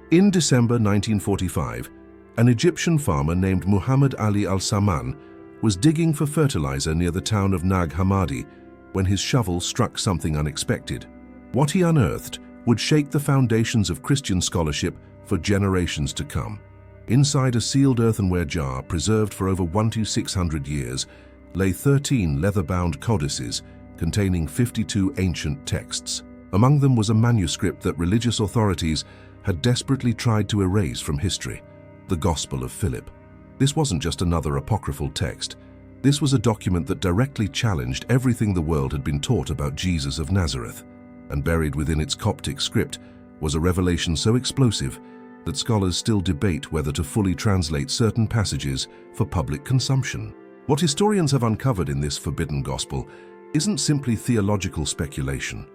In December 1945, an Egyptian farmer named Muhammad Ali al-Saman was digging for fertilizer near the town of Nag Hammadi when his shovel struck something unexpected. What he unearthed would shake the foundations of Christian scholarship for generations to come. Inside a sealed earthenware jar preserved for over 1,600 years lay 13 leather-bound codices containing 52 ancient texts. Among them was a manuscript that religious authorities had desperately tried to erase from history, the Gospel of Philip. This wasn't just another apocryphal text. This was a document that directly challenged everything the world had been taught about Jesus of Nazareth. And buried within its Coptic script was a revelation so explosive that scholars still debate whether to fully translate certain passages for public consumption. What historians have uncovered in this forbidden gospel isn't simply theological speculation.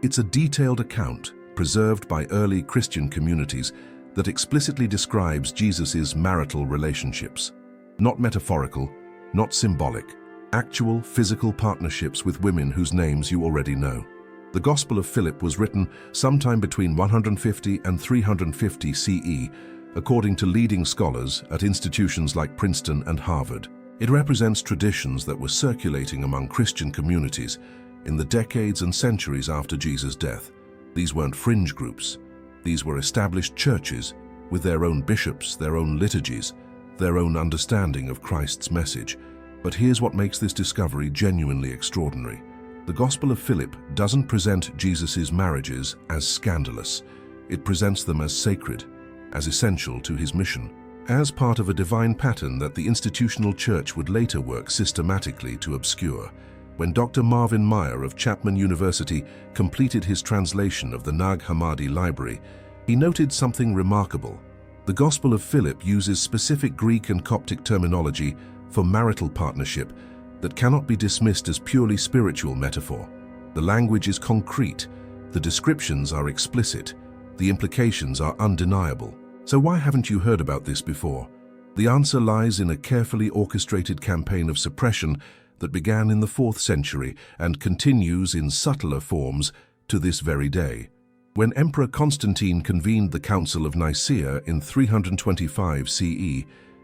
It's a detailed account, preserved by early Christian communities, that explicitly describes Jesus' marital relationships. Not metaphorical, not symbolic, actual physical partnerships with women whose names you already know. The Gospel of Philip was written sometime between 150 and 350 CE, according to leading scholars at institutions like Princeton and Harvard. It represents traditions that were circulating among Christian communities in the decades and centuries after Jesus' death. These weren't fringe groups. These were established churches with their own bishops, their own liturgies, their own understanding of Christ's message. But here's what makes this discovery genuinely extraordinary. The Gospel of Philip doesn't present Jesus' marriages as scandalous. It presents them as sacred, as essential to his mission, as part of a divine pattern that the institutional church would later work systematically to obscure. When Dr. Marvin Meyer of Chapman University completed his translation of the Nag Hammadi library, he noted something remarkable. The Gospel of Philip uses specific Greek and Coptic terminology for marital partnership that cannot be dismissed as purely spiritual metaphor. The language is concrete, the descriptions are explicit, the implications are undeniable. So why haven't you heard about this before? The answer lies in a carefully orchestrated campaign of suppression that began in the 4th century and continues in subtler forms to this very day. When Emperor Constantine convened the Council of Nicaea in 325 CE,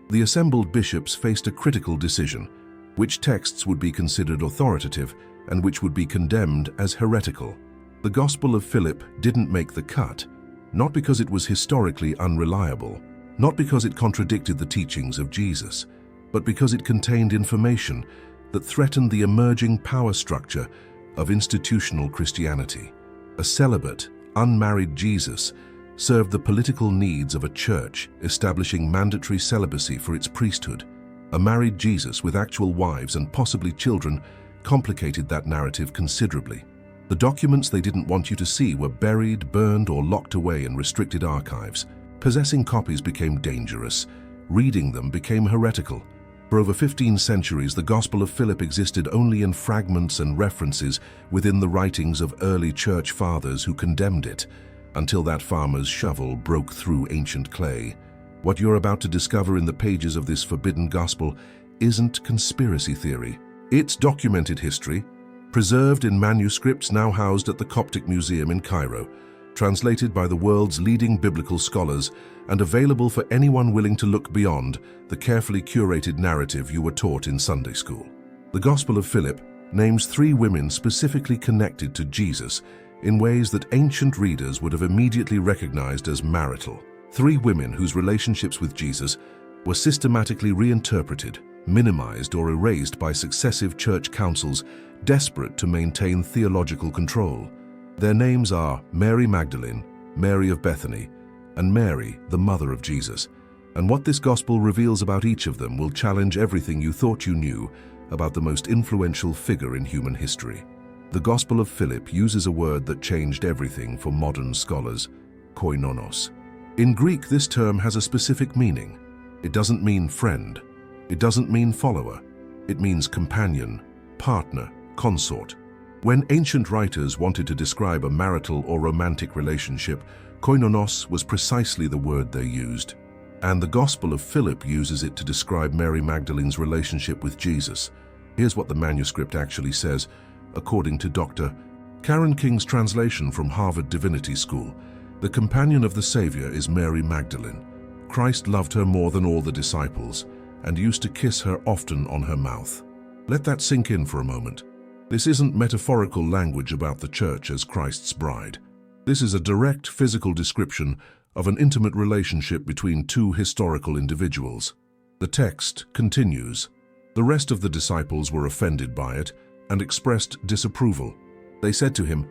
the assembled bishops faced a critical decision: which texts would be considered authoritative and which would be condemned as heretical. The Gospel of Philip didn't make the cut, not because it was historically unreliable, not because it contradicted the teachings of Jesus, but because it contained information that threatened the emerging power structure of institutional Christianity. A celibate, unmarried Jesus served the political needs of a church establishing mandatory celibacy for its priesthood. A married Jesus with actual wives and possibly children complicated that narrative considerably. The documents they didn't want you to see were buried, burned, or locked away in restricted archives. Possessing copies became dangerous. Reading them became heretical. For over 15 centuries, the Gospel of Philip existed only in fragments and references within the writings of early church fathers who condemned it, until that farmer's shovel broke through ancient clay. What you're about to discover in the pages of this forbidden gospel isn't conspiracy theory. It's documented history, preserved in manuscripts now housed at the Coptic Museum in Cairo, translated by the world's leading biblical scholars, and available for anyone willing to look beyond the carefully curated narrative you were taught in Sunday school. The Gospel of Philip names 3 women specifically connected to Jesus in ways that ancient readers would have immediately recognized as marital. 3 women whose relationships with Jesus were systematically reinterpreted, minimized, or erased by successive church councils desperate to maintain theological control. Their names are Mary Magdalene, Mary of Bethany, and Mary, the mother of Jesus. And what this gospel reveals about each of them will challenge everything you thought you knew about the most influential figure in human history. The Gospel of Philip uses a word that changed everything for modern scholars: koinonos. In Greek, this term has a specific meaning. It doesn't mean friend. It doesn't mean follower. It means companion, partner, consort. When ancient writers wanted to describe a marital or romantic relationship, koinonos was precisely the word they used. And the Gospel of Philip uses it to describe Mary Magdalene's relationship with Jesus. Here's what the manuscript actually says, according to Dr. Karen King's translation from Harvard Divinity School. The companion of the Savior is Mary Magdalene. Christ loved her more than all the disciples and used to kiss her often on her mouth. Let that sink in for a moment. This isn't metaphorical language about the church as Christ's bride. This is a direct physical description of an intimate relationship between two historical individuals. The text continues. The rest of the disciples were offended by it and expressed disapproval. They said to him,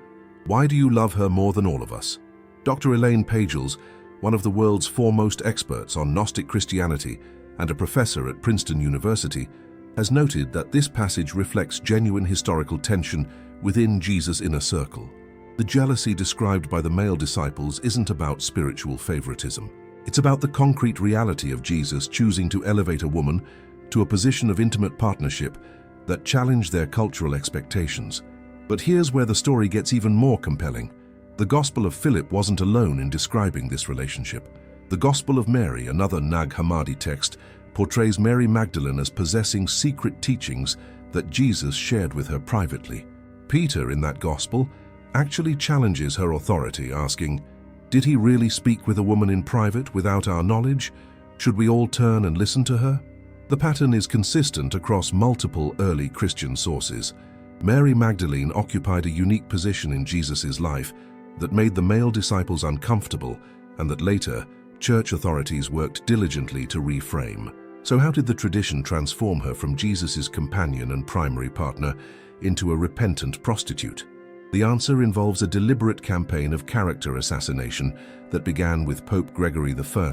"Why do you love her more than all of us?" Dr. Elaine Pagels, one of the world's foremost experts on Gnostic Christianity and a professor at Princeton University, has noted that this passage reflects genuine historical tension within Jesus' inner circle. The jealousy described by the male disciples isn't about spiritual favoritism. It's about the concrete reality of Jesus choosing to elevate a woman to a position of intimate partnership that challenged their cultural expectations. But here's where the story gets even more compelling. The Gospel of Philip wasn't alone in describing this relationship. The Gospel of Mary, another Nag Hammadi text, portrays Mary Magdalene as possessing secret teachings that Jesus shared with her privately. Peter, in that Gospel, actually challenges her authority, asking, "Did he really speak with a woman in private without our knowledge? Should we all turn and listen to her?" The pattern is consistent across multiple early Christian sources. Mary Magdalene occupied a unique position in Jesus' life that made the male disciples uncomfortable and that later church authorities worked diligently to reframe. So how did the tradition transform her from Jesus' companion and primary partner into a repentant prostitute? The answer involves a deliberate campaign of character assassination that began with Pope Gregory I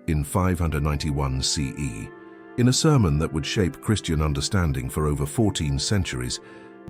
in 591 CE. In a sermon that would shape Christian understanding for over 14 centuries,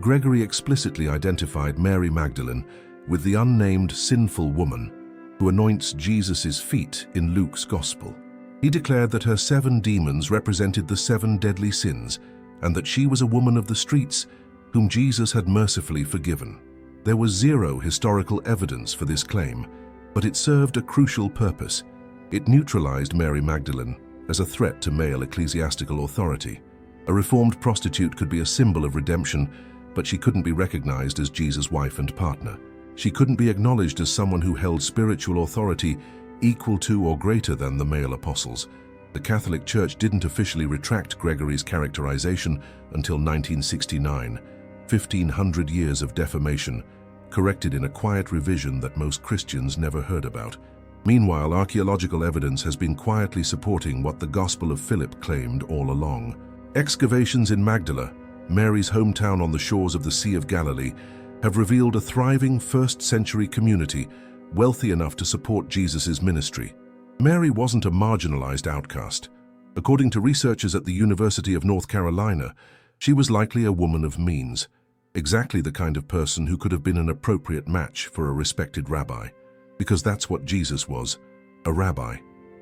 Gregory explicitly identified Mary Magdalene with the unnamed sinful woman who anoints Jesus' feet in Luke's Gospel. He declared that her 7 demons represented the 7 deadly sins and that she was a woman of the streets whom Jesus had mercifully forgiven. There was zero historical evidence for this claim, but it served a crucial purpose. It neutralized Mary Magdalene as a threat to male ecclesiastical authority. A reformed prostitute could be a symbol of redemption, but she couldn't be recognized as Jesus' wife and partner. She couldn't be acknowledged as someone who held spiritual authority equal to or greater than the male apostles. The Catholic Church didn't officially retract Gregory's characterization until 1969, 1,500 years of defamation, corrected in a quiet revision that most Christians never heard about. Meanwhile, archaeological evidence has been quietly supporting what the Gospel of Philip claimed all along. Excavations in Magdala, Mary's hometown on the shores of the Sea of Galilee, have revealed a thriving first-century community wealthy enough to support Jesus' ministry. Mary wasn't a marginalized outcast. According to researchers at the University of North Carolina, she was likely a woman of means, exactly the kind of person who could have been an appropriate match for a respected rabbi, because that's what Jesus was, a rabbi.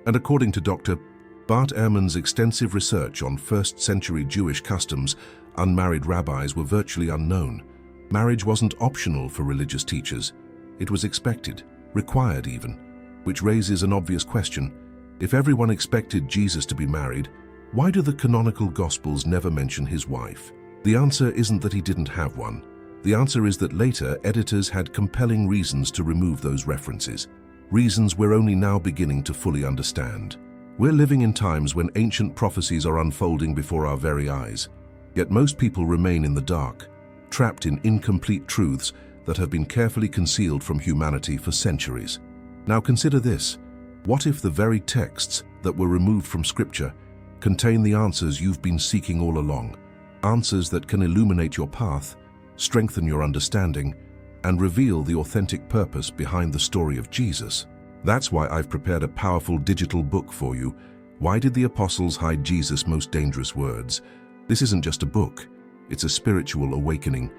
And according to Dr. Bart Ehrman's extensive research on first-century Jewish customs, unmarried rabbis were virtually unknown. Marriage wasn't optional for religious teachers. It was expected, required even, which raises an obvious question. If everyone expected Jesus to be married, why do the canonical Gospels never mention his wife? The answer isn't that he didn't have one. The answer is that later editors had compelling reasons to remove those references, reasons we're only now beginning to fully understand. We're living in times when ancient prophecies are unfolding before our very eyes, yet most people remain in the dark, trapped in incomplete truths that have been carefully concealed from humanity for centuries. Now consider this. What if the very texts that were removed from Scripture contain the answers you've been seeking all along? Answers that can illuminate your path, strengthen your understanding, and reveal the authentic purpose behind the story of Jesus. That's why I've prepared a powerful digital book for you. Why did the apostles hide Jesus' most dangerous words? This isn't just a book. It's a spiritual awakening,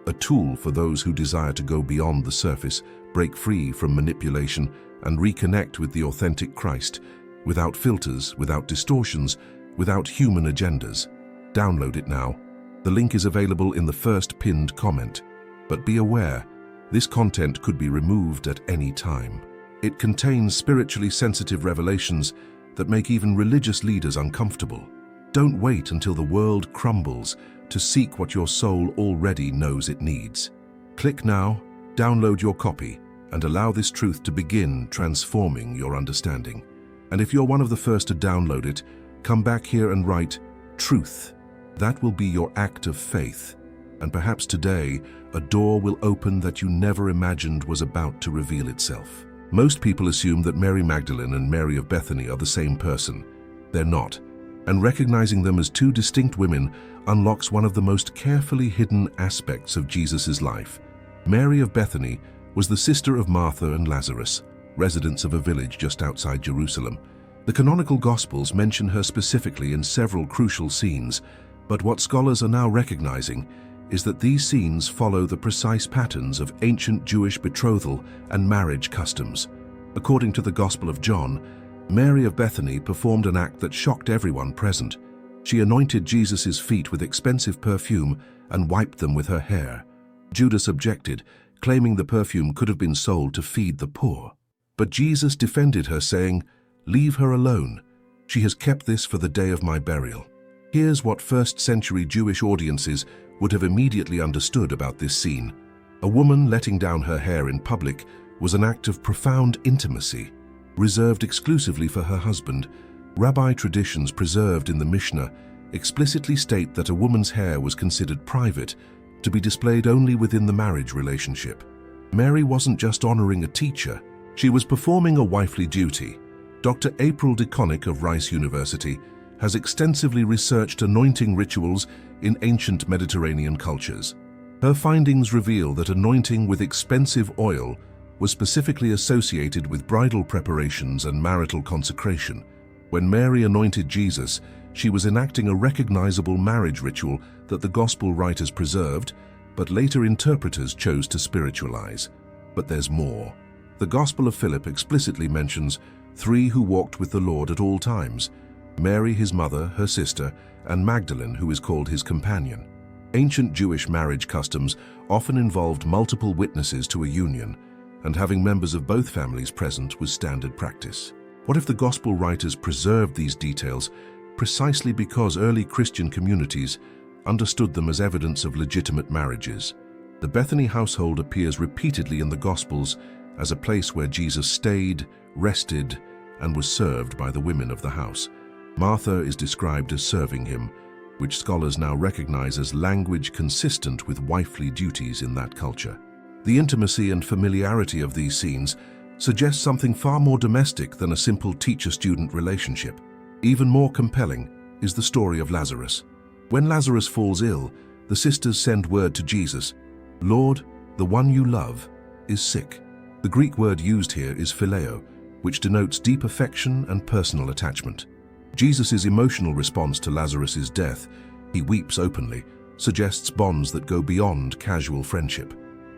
a tool for those who desire to go beyond the surface, break free from manipulation, and reconnect with the authentic Christ, without filters, without distortions, without human agendas. Download it now. The link is available in the first pinned comment. But be aware, this content could be removed at any time. It contains spiritually sensitive revelations that make even religious leaders uncomfortable. Don't wait until the world crumbles to seek what your soul already knows it needs. Click now, download your copy, and allow this truth to begin transforming your understanding. And if you're one of the first to download it, come back here and write truth. That will be your act of faith. And perhaps today, a door will open that you never imagined was about to reveal itself. Most people assume that Mary Magdalene and Mary of Bethany are the same person. They're not. And recognizing them as two distinct women unlocks one of the most carefully hidden aspects of Jesus' life. Mary of Bethany was the sister of Martha and Lazarus, residents of a village just outside Jerusalem. The canonical Gospels mention her specifically in several crucial scenes, but what scholars are now recognizing is that these scenes follow the precise patterns of ancient Jewish betrothal and marriage customs. According to the Gospel of John, Mary of Bethany performed an act that shocked everyone present. She anointed Jesus' feet with expensive perfume and wiped them with her hair. Judas objected, claiming the perfume could have been sold to feed the poor. But Jesus defended her, saying, "Leave her alone. She has kept this for the day of my burial." Here's what first-century Jewish audiences would have immediately understood about this scene. A woman letting down her hair in public was an act of profound intimacy, reserved exclusively for her husband. Rabbi traditions preserved in the Mishnah explicitly state that a woman's hair was considered private, to be displayed only within the marriage relationship. Mary wasn't just honoring a teacher, she was performing a wifely duty. Dr. April DeConnick of Rice University has extensively researched anointing rituals in ancient Mediterranean cultures. Her findings reveal that anointing with expensive oil was specifically associated with bridal preparations and marital consecration. When Mary anointed Jesus, she was enacting a recognizable marriage ritual that the Gospel writers preserved, but later interpreters chose to spiritualize. But there's more. The Gospel of Philip explicitly mentions three who walked with the Lord at all times: Mary, his mother, her sister, and Magdalene, who is called his companion. Ancient Jewish marriage customs often involved multiple witnesses to a union, and having members of both families present was standard practice. What if the Gospel writers preserved these details precisely because early Christian communities understood them as evidence of legitimate marriages? The Bethany household appears repeatedly in the Gospels as a place where Jesus stayed, rested, and was served by the women of the house. Martha is described as serving him, which scholars now recognize as language consistent with wifely duties in that culture. The intimacy and familiarity of these scenes suggests something far more domestic than a simple teacher-student relationship. Even more compelling is the story of Lazarus. When Lazarus falls ill, the sisters send word to Jesus, "Lord, the one you love is sick." The Greek word used here is phileo, which denotes deep affection and personal attachment. Jesus' emotional response to Lazarus' death, he weeps openly, suggests bonds that go beyond casual friendship.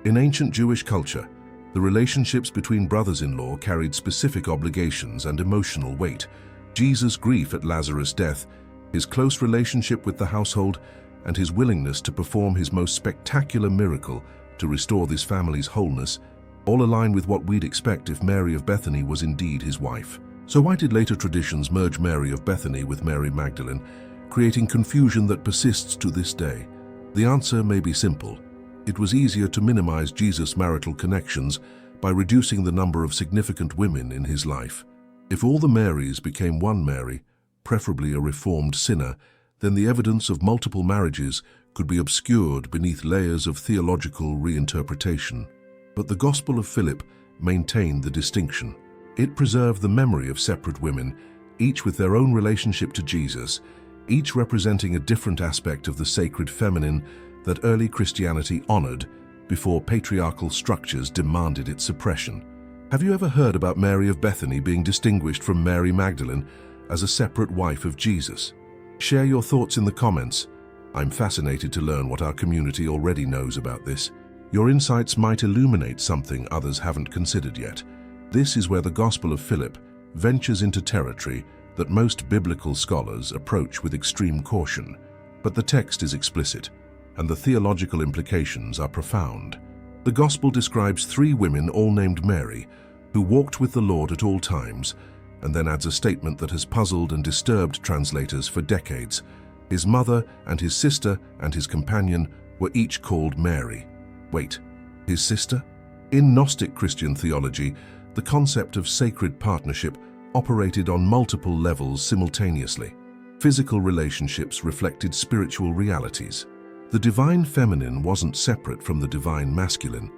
In ancient Jewish culture, the relationships between brothers-in-law carried specific obligations and emotional weight. Jesus' grief at Lazarus' death, his close relationship with the household, and his willingness to perform his most spectacular miracle to restore this family's wholeness all align with what we'd expect if Mary of Bethany was indeed his wife. So why did later traditions merge Mary of Bethany with Mary Magdalene, creating confusion that persists to this day? The answer may be simple. It was easier to minimize Jesus' marital connections by reducing the number of significant women in his life. If all the Marys became one Mary, preferably a reformed sinner, then the evidence of multiple marriages could be obscured beneath layers of theological reinterpretation. But the Gospel of Philip maintained the distinction. It preserved the memory of separate women, each with their own relationship to Jesus, each representing a different aspect of the sacred feminine that early Christianity honored before patriarchal structures demanded its suppression. Have you ever heard about Mary of Bethany being distinguished from Mary Magdalene as a separate wife of Jesus? Share your thoughts in the comments. I'm fascinated to learn what our community already knows about this. Your insights might illuminate something others haven't considered yet. This is where the Gospel of Philip ventures into territory that most biblical scholars approach with extreme caution. But the text is explicit, and the theological implications are profound. The Gospel describes three women, all named Mary, who walked with the Lord at all times, and then adds a statement that has puzzled and disturbed translators for decades. His mother and his sister and his companion were each called Mary. Wait, his sister? In Gnostic Christian theology, the concept of sacred partnership operated on multiple levels simultaneously. Physical relationships reflected spiritual realities. The divine feminine wasn't separate from the divine masculine.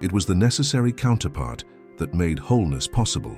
It was the necessary counterpart that made wholeness possible.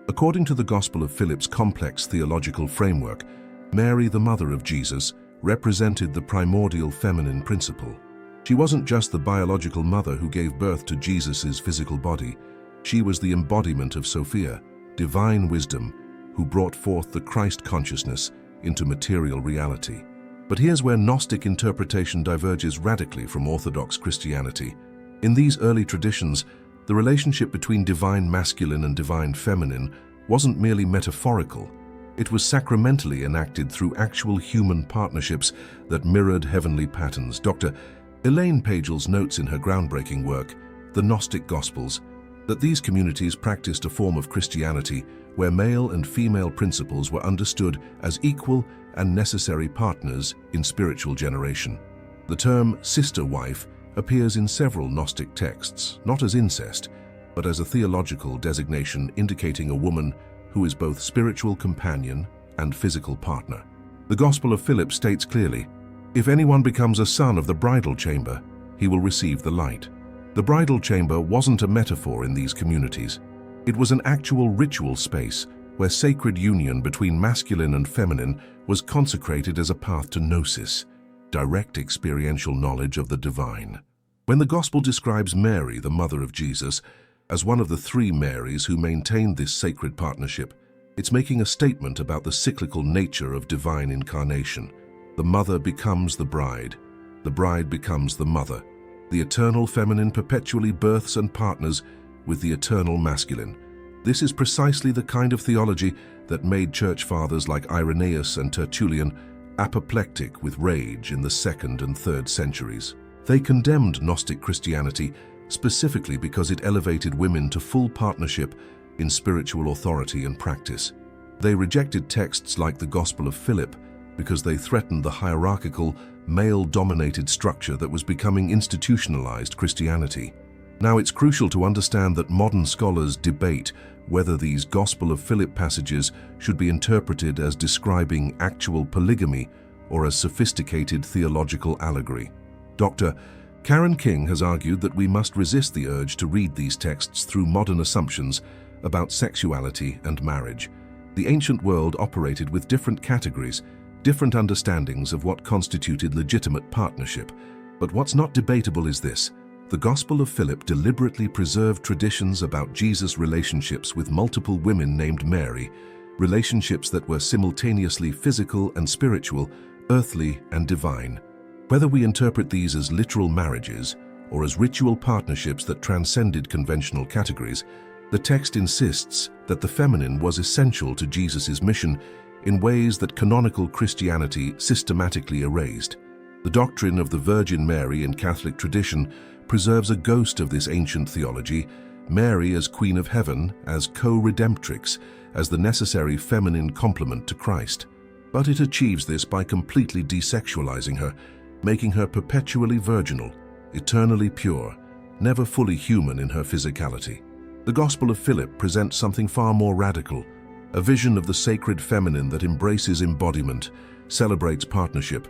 According to the Gospel of Philip's complex theological framework, Mary, the mother of Jesus, represented the primordial feminine principle. She wasn't just the biological mother who gave birth to Jesus' physical body. She was the embodiment of Sophia, divine wisdom, who brought forth the Christ consciousness into material reality. But here's where Gnostic interpretation diverges radically from Orthodox Christianity. In these early traditions, the relationship between divine masculine and divine feminine wasn't merely metaphorical. It was sacramentally enacted through actual human partnerships that mirrored heavenly patterns. Dr. Elaine Pagels notes in her groundbreaking work, The Gnostic Gospels, that these communities practiced a form of Christianity where male and female principles were understood as equal and necessary partners in spiritual generation. The term sister wife appears in several Gnostic texts, not as incest, but as a theological designation indicating a woman who is both spiritual companion and physical partner. The Gospel of Philip states clearly, "If anyone becomes a son of the bridal chamber, he will receive the light." The bridal chamber wasn't a metaphor in these communities. It was an actual ritual space where sacred union between masculine and feminine was consecrated as a path to gnosis, direct experiential knowledge of the divine. When the Gospel describes Mary, the mother of Jesus, as one of the three Marys who maintained this sacred partnership, it's making a statement about the cyclical nature of divine incarnation. The mother becomes the bride becomes the mother. The eternal feminine perpetually births and partners with the eternal masculine. This is precisely the kind of theology that made church fathers like Irenaeus and Tertullian apoplectic with rage in the 2nd and 3rd centuries. They condemned Gnostic Christianity specifically because it elevated women to full partnership in spiritual authority and practice. They rejected texts like the Gospel of Philip because they threatened the hierarchical, male-dominated structure that was becoming institutionalized Christianity. Now, it's crucial to understand that modern scholars debate whether these Gospel of Philip passages should be interpreted as describing actual polygamy or as sophisticated theological allegory. Dr. Karen King has argued that we must resist the urge to read these texts through modern assumptions about sexuality and marriage. The ancient world operated with different categories, different understandings of what constituted legitimate partnership. But what's not debatable is this: the Gospel of Philip deliberately preserved traditions about Jesus' relationships with multiple women named Mary, relationships that were simultaneously physical and spiritual, earthly and divine. Whether we interpret these as literal marriages or as ritual partnerships that transcended conventional categories, the text insists that the feminine was essential to Jesus' mission in ways that canonical Christianity systematically erased. The doctrine of the Virgin Mary in Catholic tradition preserves a ghost of this ancient theology, Mary as Queen of Heaven, as co-redemptrix, as the necessary feminine complement to Christ. But it achieves this by completely desexualizing her, making her perpetually virginal, eternally pure, never fully human in her physicality. The Gospel of Philip presents something far more radical, a vision of the sacred feminine that embraces embodiment, celebrates partnership,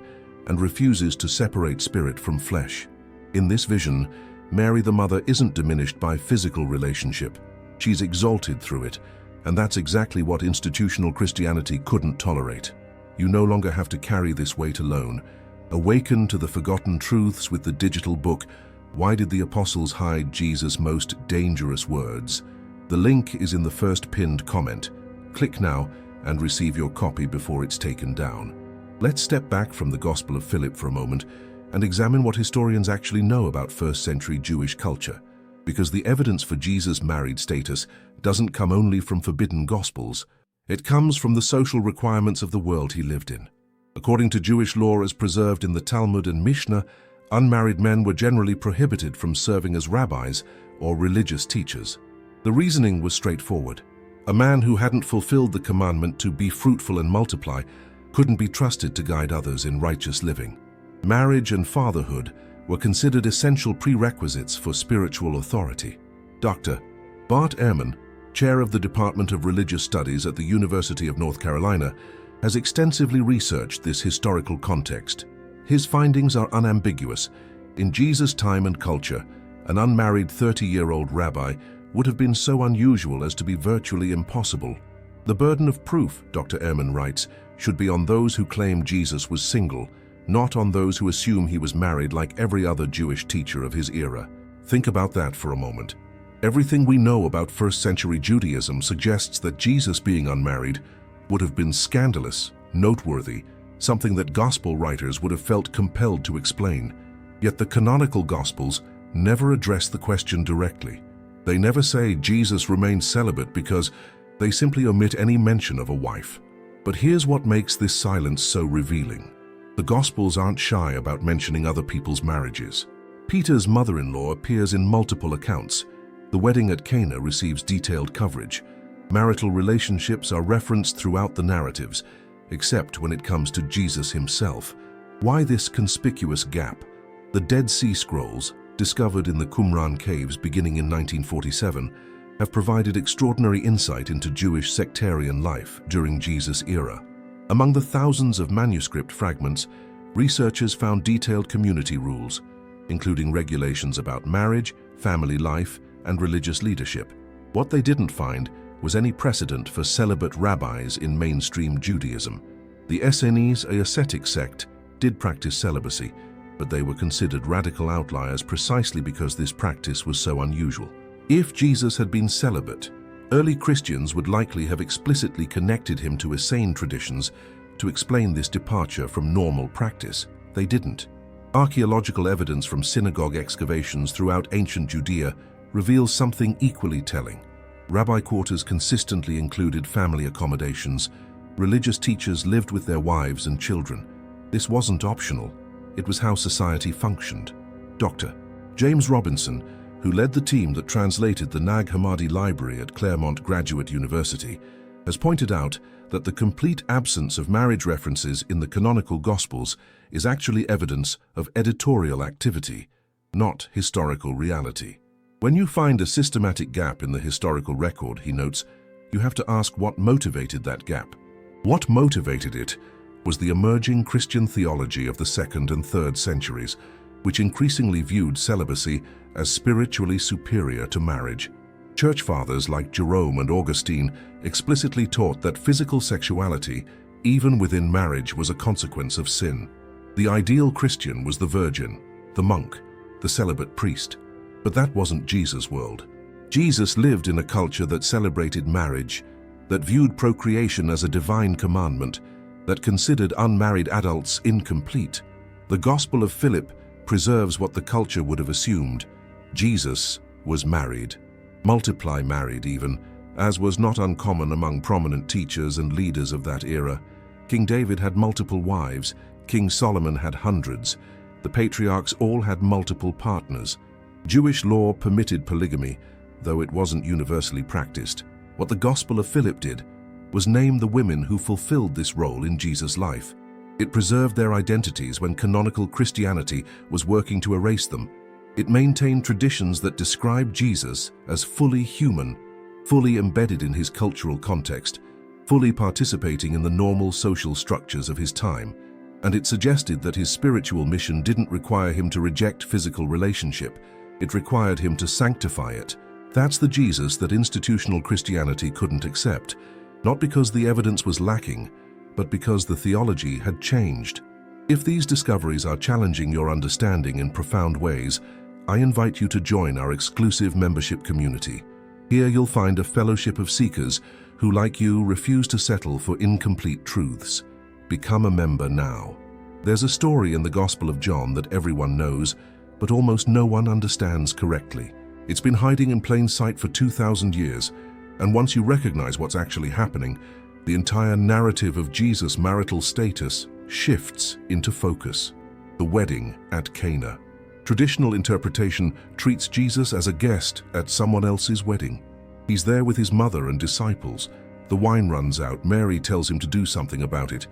and refuses to separate spirit from flesh. In this vision, Mary the Mother isn't diminished by physical relationship. She's exalted through it, and that's exactly what institutional Christianity couldn't tolerate. You no longer have to carry this weight alone. Awaken to the forgotten truths with the digital book, Why Did the Apostles Hide Jesus' Most Dangerous Words? The link is in the first pinned comment. Click now and receive your copy before it's taken down. Let's step back from the Gospel of Philip for a moment and examine what historians actually know about first-century Jewish culture, because the evidence for Jesus' married status doesn't come only from forbidden Gospels. It comes from the social requirements of the world he lived in. According to Jewish law as preserved in the Talmud and Mishnah, unmarried men were generally prohibited from serving as rabbis or religious teachers. The reasoning was straightforward. A man who hadn't fulfilled the commandment to be fruitful and multiply couldn't be trusted to guide others in righteous living. Marriage and fatherhood were considered essential prerequisites for spiritual authority. Dr. Bart Ehrman, chair of the Department of Religious Studies at the University of North Carolina, has extensively researched this historical context. His findings are unambiguous. In Jesus' time and culture, an unmarried 30-year-old rabbi would have been so unusual as to be virtually impossible. The burden of proof, Dr. Ehrman writes, should be on those who claim Jesus was single, not on those who assume he was married like every other Jewish teacher of his era. Think about that for a moment. Everything we know about first-century Judaism suggests that Jesus being unmarried would have been scandalous, noteworthy, something that gospel writers would have felt compelled to explain. Yet the canonical gospels never address the question directly. They never say Jesus remained celibate because they simply omit any mention of a wife. But here's what makes this silence so revealing. The Gospels aren't shy about mentioning other people's marriages. Peter's mother-in-law appears in multiple accounts. The wedding at Cana receives detailed coverage. Marital relationships are referenced throughout the narratives, except when it comes to Jesus himself. Why this conspicuous gap? The Dead Sea Scrolls, discovered in the Qumran caves beginning in 1947, have provided extraordinary insight into Jewish sectarian life during Jesus' era. Among the thousands of manuscript fragments, researchers found detailed community rules, including regulations about marriage, family life, and religious leadership. What they didn't find was any precedent for celibate rabbis in mainstream Judaism. The Essenes, a ascetic sect, did practice celibacy, but they were considered radical outliers precisely because this practice was so unusual. If Jesus had been celibate, early Christians would likely have explicitly connected him to Essene traditions to explain this departure from normal practice. They didn't. Archaeological evidence from synagogue excavations throughout ancient Judea reveals something equally telling. Rabbi quarters consistently included family accommodations. Religious teachers lived with their wives and children. This wasn't optional. It was how society functioned. Dr. James Robinson, who led the team that translated the Nag Hammadi library at Claremont Graduate University, has pointed out that the complete absence of marriage references in the canonical Gospels is actually evidence of editorial activity, not historical reality. When you find a systematic gap in the historical record, he notes, you have to ask what motivated that gap. What motivated it was the emerging Christian theology of the 2nd and 3rd centuries, which increasingly viewed celibacy as spiritually superior to marriage. Church fathers like Jerome and Augustine explicitly taught that physical sexuality, even within marriage, was a consequence of sin. The ideal Christian was the virgin, the monk, the celibate priest. But that wasn't Jesus' world. Jesus lived in a culture that celebrated marriage, that viewed procreation as a divine commandment, that considered unmarried adults incomplete. The Gospel of Philip preserves what the culture would have assumed. Jesus was married, multiply married even, as was not uncommon among prominent teachers and leaders of that era. King David had multiple wives, King Solomon had hundreds, the patriarchs all had multiple partners. Jewish law permitted polygamy, though it wasn't universally practiced. What the Gospel of Philip did was name the women who fulfilled this role in Jesus' life. It preserved their identities when canonical Christianity was working to erase them. It maintained traditions that describe Jesus as fully human, fully embedded in his cultural context, fully participating in the normal social structures of his time. And it suggested that his spiritual mission didn't require him to reject physical relationship. It required him to sanctify it. That's the Jesus that institutional Christianity couldn't accept, not because the evidence was lacking, but because the theology had changed. If these discoveries are challenging your understanding in profound ways, I invite you to join our exclusive membership community. Here you'll find a fellowship of seekers who, like you, refuse to settle for incomplete truths. Become a member now. There's a story in the Gospel of John that everyone knows, but almost no one understands correctly. It's been hiding in plain sight for 2,000 years, and once you recognize what's actually happening, the entire narrative of Jesus' marital status shifts into focus. The wedding at Cana. Traditional interpretation treats Jesus as a guest at someone else's wedding. He's there with his mother and disciples. The wine runs out, Mary tells him to do something about it,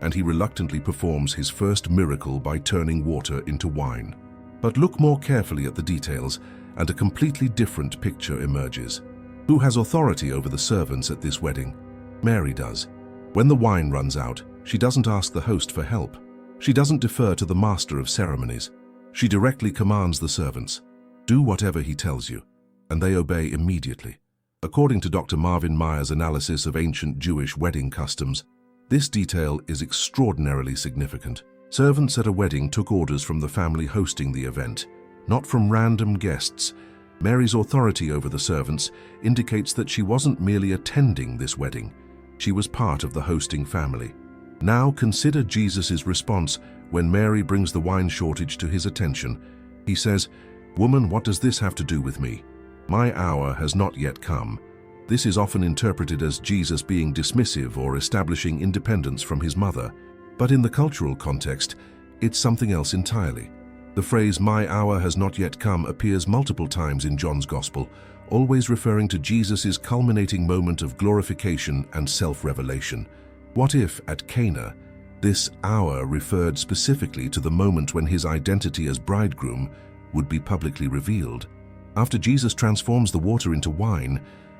and he reluctantly performs his first miracle by turning water into wine. But look more carefully at the details, and a completely different picture emerges. Who has authority over the servants at this wedding? Mary does. When the wine runs out, she doesn't ask the host for help. She doesn't defer to the master of ceremonies. She directly commands the servants, "Do whatever he tells you," and they obey immediately. According to Dr. Marvin Meyer's analysis of ancient Jewish wedding customs, this detail is extraordinarily significant. Servants at a wedding took orders from the family hosting the event, not from random guests. Mary's authority over the servants indicates that she wasn't merely attending this wedding. She was part of the hosting family. Now consider Jesus' response when Mary brings the wine shortage to his attention. He says, "Woman, what does this have to do with me? My hour has not yet come." This is often interpreted as Jesus being dismissive or establishing independence from his mother. But in the cultural context, it's something else entirely. The phrase, "My hour has not yet come," appears multiple times in John's Gospel, always referring to Jesus' culminating moment of glorification and self-revelation. What if, at Cana, this hour referred specifically to the moment when his identity as bridegroom would be publicly revealed? After Jesus transforms the water into wine,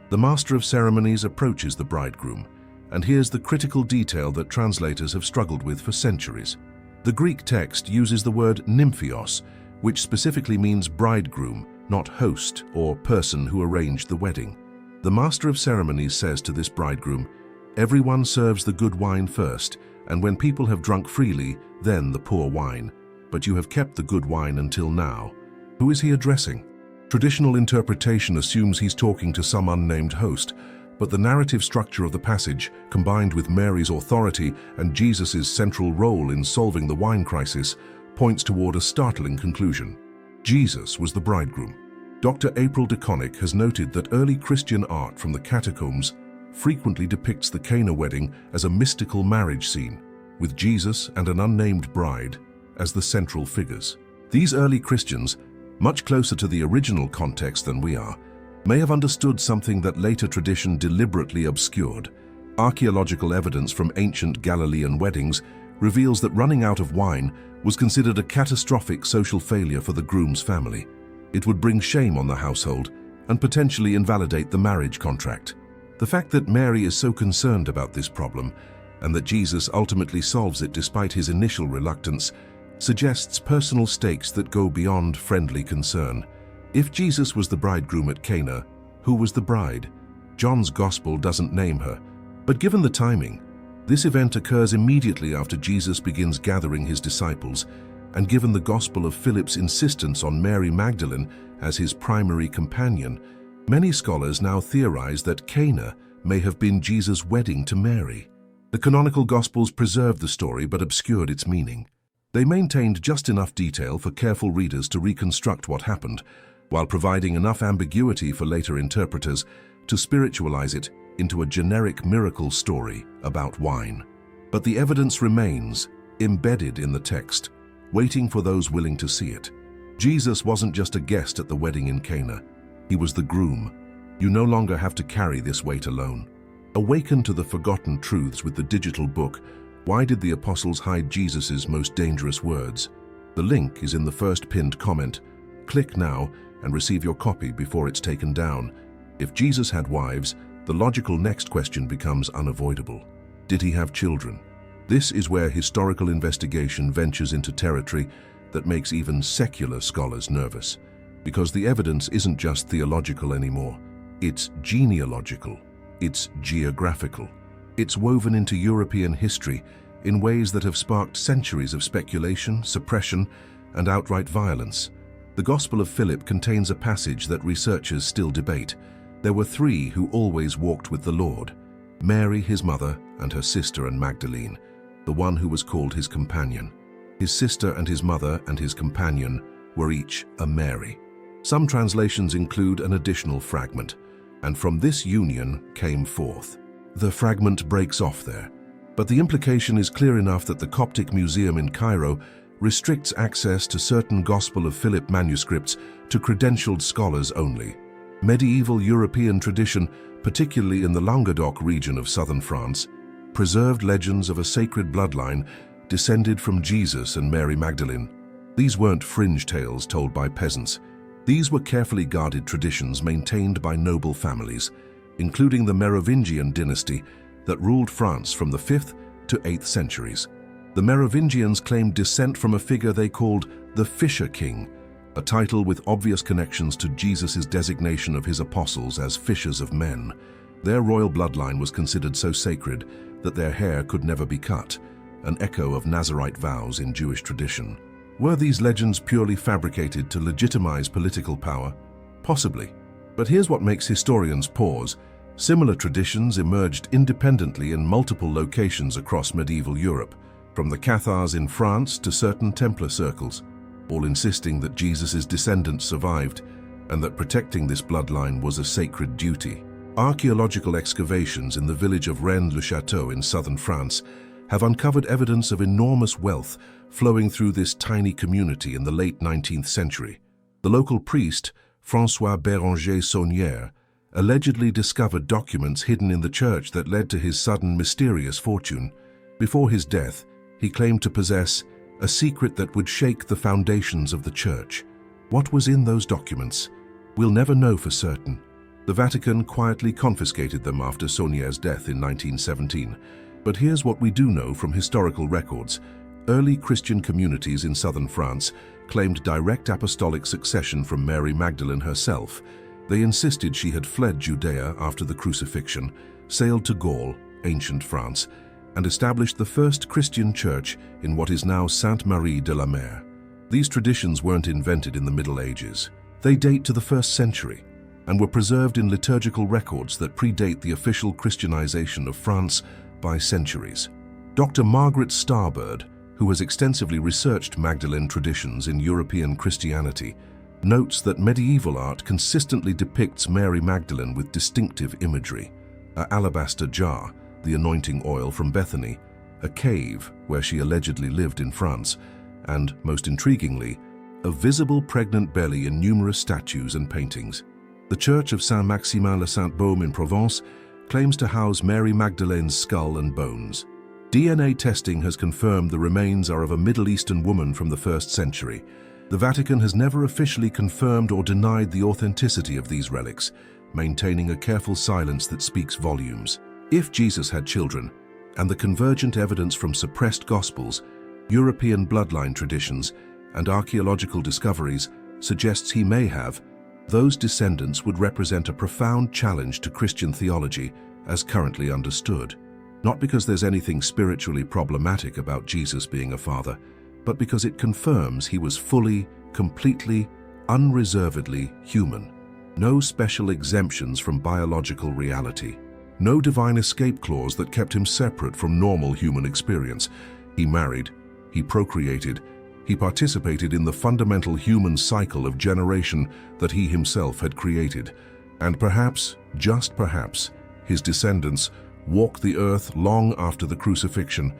the master of ceremonies approaches the bridegroom. And here's the critical detail that translators have struggled with for centuries. The Greek text uses the word nymphios, which specifically means bridegroom, not host or person who arranged the wedding. The master of ceremonies says to this bridegroom, "Everyone serves the good wine first, and when people have drunk freely, then the poor wine. But you have kept the good wine until now." Who is he addressing? Traditional interpretation assumes he's talking to some unnamed host, but the narrative structure of the passage, combined with Mary's authority and Jesus' central role in solving the wine crisis, points toward a startling conclusion. Jesus was the bridegroom. Dr. April DeConnick has noted that early Christian art from the catacombs frequently depicts the Cana wedding as a mystical marriage scene, with Jesus and an unnamed bride as the central figures. These early Christians, much closer to the original context than we are, may have understood something that later tradition deliberately obscured. Archaeological evidence from ancient Galilean weddings reveals that running out of wine was considered a catastrophic social failure for the groom's family. It would bring shame on the household and potentially invalidate the marriage contract. The fact that Mary is so concerned about this problem, and that Jesus ultimately solves it despite his initial reluctance, suggests personal stakes that go beyond friendly concern. If Jesus was the bridegroom at Cana, who was the bride? John's Gospel doesn't name her, but given the timing, this event occurs immediately after Jesus begins gathering his disciples, and given the Gospel of Philip's insistence on Mary Magdalene as his primary companion, many scholars now theorize that Cana may have been Jesus' wedding to Mary. The canonical Gospels preserved the story but obscured its meaning. They maintained just enough detail for careful readers to reconstruct what happened, while providing enough ambiguity for later interpreters to spiritualize it into a generic miracle story about wine. But the evidence remains, embedded in the text, waiting for those willing to see it. Jesus wasn't just a guest at the wedding in Cana. He was the groom. You no longer have to carry this weight alone. Awaken to the forgotten truths with the digital book, Why Did the Apostles Hide Jesus' Most Dangerous Words? The link is in the first pinned comment. Click now and receive your copy before it's taken down. If Jesus had wives, the logical next question becomes unavoidable. Did he have children? This is where historical investigation ventures into territory that makes even secular scholars nervous, because the evidence isn't just theological anymore. It's genealogical, it's geographical. It's woven into European history in ways that have sparked centuries of speculation, suppression, and outright violence. The Gospel of Philip contains a passage that researchers still debate. There were three who always walked with the Lord: Mary, his mother, and her sister and Magdalene, the one who was called his companion. His sister and his mother and his companion were each a Mary. Some translations include an additional fragment, and from this union came forth. The fragment breaks off there, but the implication is clear enough that the Coptic Museum in Cairo restricts access to certain Gospel of Philip manuscripts to credentialed scholars only. Medieval European tradition, particularly in the Languedoc region of southern France, preserved legends of a sacred bloodline descended from Jesus and Mary Magdalene. These weren't fringe tales told by peasants. These were carefully guarded traditions maintained by noble families, including the Merovingian dynasty that ruled France from the 5th to 8th centuries. The Merovingians claimed descent from a figure they called the Fisher King, a title with obvious connections to Jesus' designation of his apostles as fishers of men. Their royal bloodline was considered so sacred that their hair could never be cut, an echo of Nazirite vows in Jewish tradition. Were these legends purely fabricated to legitimize political power? Possibly. But here's what makes historians pause. Similar traditions emerged independently in multiple locations across medieval Europe, from the Cathars in France to certain Templar circles, all insisting that Jesus' descendants survived and that protecting this bloodline was a sacred duty. Archaeological excavations in the village of Rennes-le-Château in southern France have uncovered evidence of enormous wealth flowing through this tiny community in the late 19th century. The local priest, François Béranger Saunière, allegedly discovered documents hidden in the church that led to his sudden mysterious fortune. Before his death, he claimed to possess a secret that would shake the foundations of the church. What was in those documents? We'll never know for certain. The Vatican quietly confiscated them after Saunière's death in 1917. But here's what we do know from historical records. Early Christian communities in southern France claimed direct apostolic succession from Mary Magdalene herself. They insisted she had fled Judea after the crucifixion, sailed to Gaul, ancient France, and established the first Christian church in what is now Sainte-Marie de la Mer. These traditions weren't invented in the Middle Ages. They date to the 1st century and were preserved in liturgical records that predate the official Christianization of France by centuries. Dr. Margaret Starbird, who has extensively researched Magdalene traditions in European Christianity, notes that medieval art consistently depicts Mary Magdalene with distinctive imagery: an alabaster jar, the anointing oil from Bethany, a cave where she allegedly lived in France, and, most intriguingly, a visible pregnant belly in numerous statues and paintings. The Church of Saint-Maximin-le-Saint-Baume in Provence claims to house Mary Magdalene's skull and bones. DNA testing has confirmed the remains are of a Middle Eastern woman from the 1st century. The Vatican has never officially confirmed or denied the authenticity of these relics, maintaining a careful silence that speaks volumes. If Jesus had children, and the convergent evidence from suppressed Gospels, European bloodline traditions, and archaeological discoveries suggests he may have, those descendants would represent a profound challenge to Christian theology as currently understood. Not because there's anything spiritually problematic about Jesus being a father, but because it confirms he was fully, completely, unreservedly human. No special exemptions from biological reality. No divine escape clause that kept him separate from normal human experience. He married, he procreated, he participated in the fundamental human cycle of generation that he himself had created. And perhaps, just perhaps, his descendants walk the earth long after the crucifixion,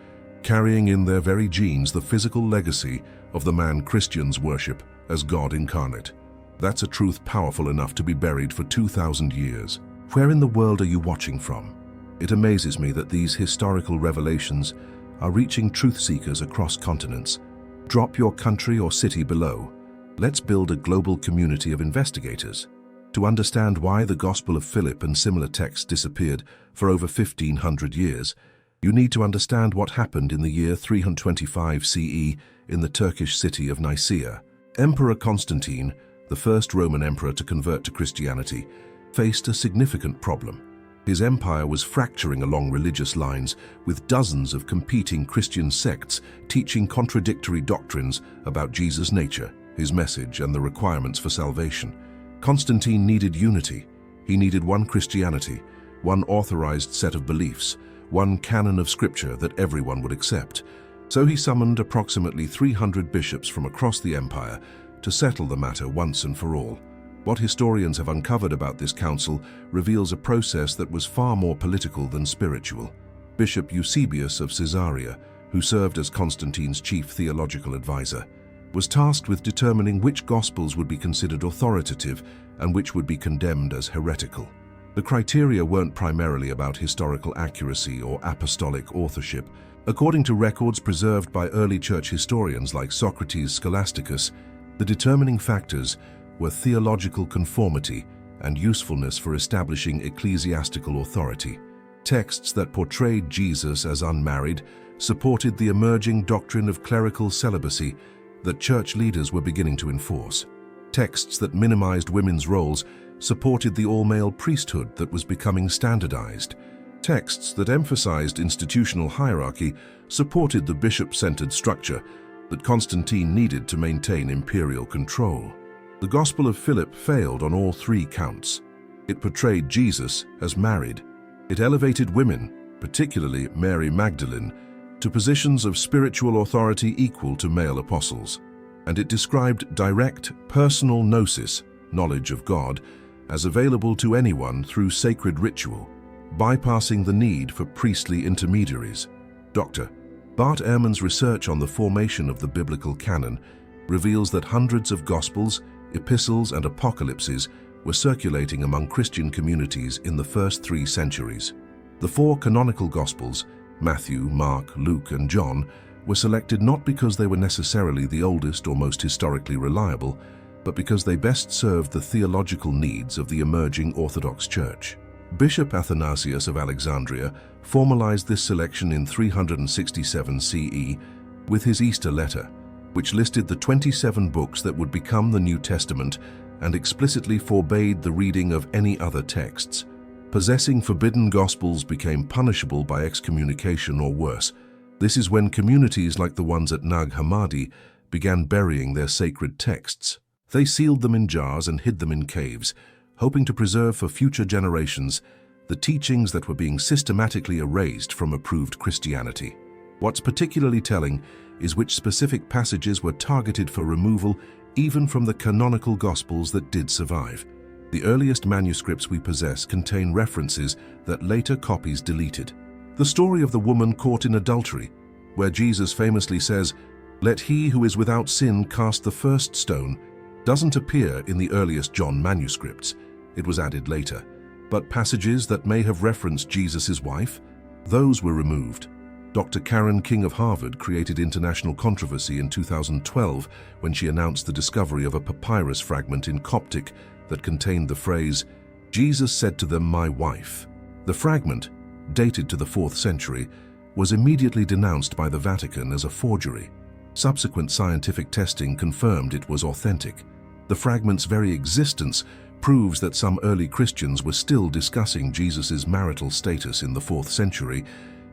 carrying in their very genes the physical legacy of the man Christians worship as God incarnate. That's a truth powerful enough to be buried for 2,000 years. Where in the world are you watching from? It amazes me that these historical revelations are reaching truth seekers across continents. Drop your country or city below. Let's build a global community of investigators. To understand why the Gospel of Philip and similar texts disappeared for over 1,500 years, you need to understand what happened in the year 325 CE in the Turkish city of Nicaea. Emperor Constantine, the first Roman emperor to convert to Christianity, faced a significant problem. His empire was fracturing along religious lines, with dozens of competing Christian sects teaching contradictory doctrines about Jesus' nature, his message, and the requirements for salvation. Constantine needed unity. He needed one Christianity, one authorized set of beliefs, one canon of scripture that everyone would accept. So he summoned approximately 300 bishops from across the empire to settle the matter once and for all. What historians have uncovered about this council reveals a process that was far more political than spiritual. Bishop Eusebius of Caesarea, who served as Constantine's chief theological advisor, was tasked with determining which Gospels would be considered authoritative and which would be condemned as heretical. The criteria weren't primarily about historical accuracy or apostolic authorship. According to records preserved by early church historians like Socrates Scholasticus, the determining factors were theological conformity and usefulness for establishing ecclesiastical authority. Texts that portrayed Jesus as unmarried supported the emerging doctrine of clerical celibacy that church leaders were beginning to enforce. Texts that minimized women's roles supported the all-male priesthood that was becoming standardized. Texts that emphasized institutional hierarchy supported the bishop-centered structure that Constantine needed to maintain imperial control. The Gospel of Philip failed on all three counts. It portrayed Jesus as married. It elevated women, particularly Mary Magdalene, to positions of spiritual authority equal to male apostles. And it described direct, personal gnosis, knowledge of God, as available to anyone through sacred ritual, bypassing the need for priestly intermediaries. Dr. Bart Ehrman's research on the formation of the biblical canon reveals that hundreds of Gospels, epistles, and apocalypses were circulating among Christian communities in the first 3 centuries. The 4 canonical Gospels, Matthew, Mark, Luke, and John, were selected not because they were necessarily the oldest or most historically reliable, but because they best served the theological needs of the emerging Orthodox Church. Bishop Athanasius of Alexandria formalized this selection in 367 CE with his Easter letter, which listed the 27 books that would become the New Testament and explicitly forbade the reading of any other texts. Possessing forbidden Gospels became punishable by excommunication or worse. This is when communities like the ones at Nag Hammadi began burying their sacred texts. They sealed them in jars and hid them in caves, hoping to preserve for future generations the teachings that were being systematically erased from approved Christianity. What's particularly telling is which specific passages were targeted for removal even from the canonical Gospels that did survive. The earliest manuscripts we possess contain references that later copies deleted. The story of the woman caught in adultery, where Jesus famously says, "Let he who is without sin cast the first stone," doesn't appear in the earliest John manuscripts. It was added later. But passages that may have referenced Jesus' wife, those were removed. Dr. Karen King of Harvard created international controversy in 2012 when she announced the discovery of a papyrus fragment in Coptic that contained the phrase, "Jesus said to them, my wife." The fragment, dated to the 4th century, was immediately denounced by the Vatican as a forgery. Subsequent scientific testing confirmed it was authentic. The fragment's very existence proves that some early Christians were still discussing Jesus' marital status in the 4th century,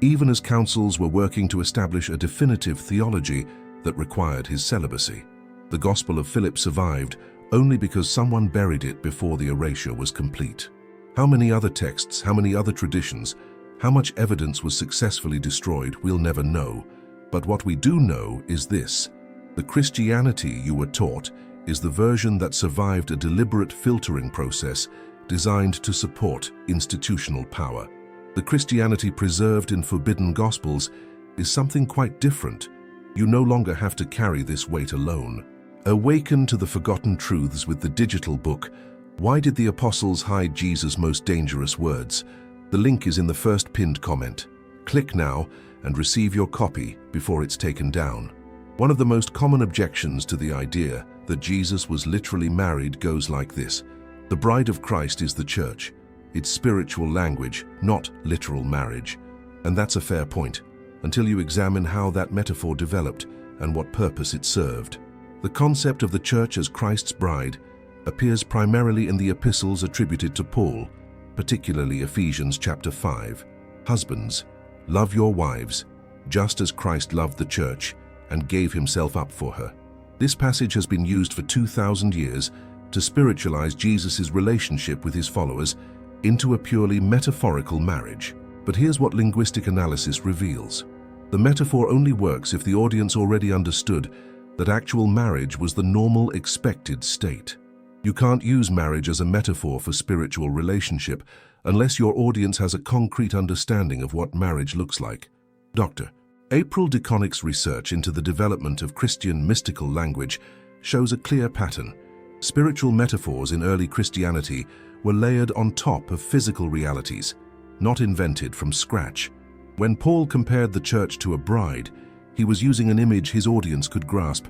even as councils were working to establish a definitive theology that required his celibacy. The Gospel of Philip survived only because someone buried it before the erasure was complete. How many other texts, how many other traditions, how much evidence was successfully destroyed, we'll never know. But what we do know is this: the Christianity you were taught is the version that survived a deliberate filtering process designed to support institutional power. The Christianity preserved in forbidden Gospels is something quite different. You no longer have to carry this weight alone. Awaken to the forgotten truths with the digital book, Why Did the Apostles Hide Jesus' Most Dangerous Words? The link is in the first pinned comment. Click now and receive your copy before it's taken down. One of the most common objections to the idea that Jesus was literally married goes like this: the bride of Christ is the church. It's spiritual language, not literal marriage. And that's a fair point, until you examine how that metaphor developed and what purpose it served. The concept of the church as Christ's bride appears primarily in the epistles attributed to Paul, particularly Ephesians chapter 5. Husbands, love your wives, just as Christ loved the church and gave himself up for her. This passage has been used for 2,000 years to spiritualize Jesus' relationship with his followers into a purely metaphorical marriage. But here's what linguistic analysis reveals. The metaphor only works if the audience already understood that actual marriage was the normal, expected state. You can't use marriage as a metaphor for spiritual relationship unless your audience has a concrete understanding of what marriage looks like. Dr. April DeConnick's research into the development of Christian mystical language shows a clear pattern. Spiritual metaphors in early Christianity were layered on top of physical realities, not invented from scratch. When Paul compared the church to a bride, he was using an image his audience could grasp,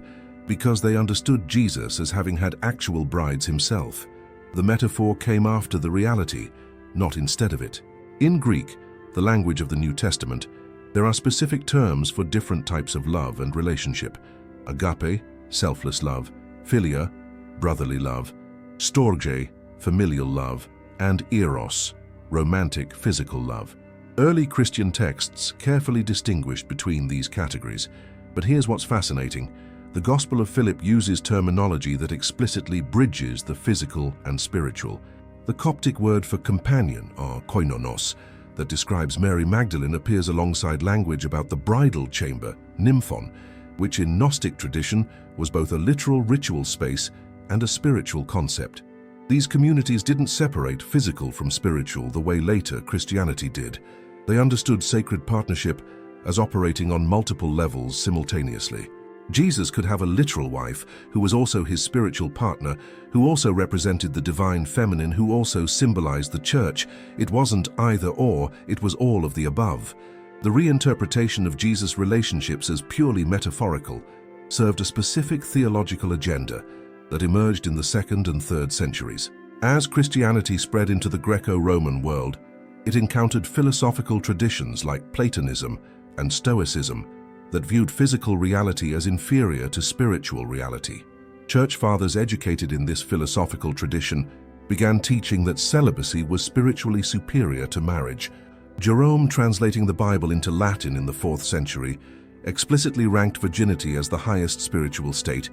because they understood Jesus as having had actual brides himself. The metaphor came after the reality, not instead of it. In Greek, the language of the New Testament, there are specific terms for different types of love and relationship: agape, selfless love; philia, brotherly love; storge, familial love; and eros, romantic, physical love. Early Christian texts carefully distinguished between these categories, but here's what's fascinating. The Gospel of Philip uses terminology that explicitly bridges the physical and spiritual. The Coptic word for companion, or koinonos, that describes Mary Magdalene appears alongside language about the bridal chamber, nymphon, which in Gnostic tradition was both a literal ritual space and a spiritual concept. These communities didn't separate physical from spiritual the way later Christianity did. They understood sacred partnership as operating on multiple levels simultaneously. Jesus could have a literal wife who was also his spiritual partner, who also represented the divine feminine, who also symbolized the church. It wasn't either or, it was all of the above. The reinterpretation of Jesus' relationships as purely metaphorical served a specific theological agenda that emerged in the 2nd and 3rd centuries. As Christianity spread into the Greco-Roman world, it encountered philosophical traditions like Platonism and Stoicism that viewed physical reality as inferior to spiritual reality. Church fathers educated in this philosophical tradition began teaching that celibacy was spiritually superior to marriage. Jerome, translating the Bible into Latin in the 4th century, explicitly ranked virginity as the highest spiritual state,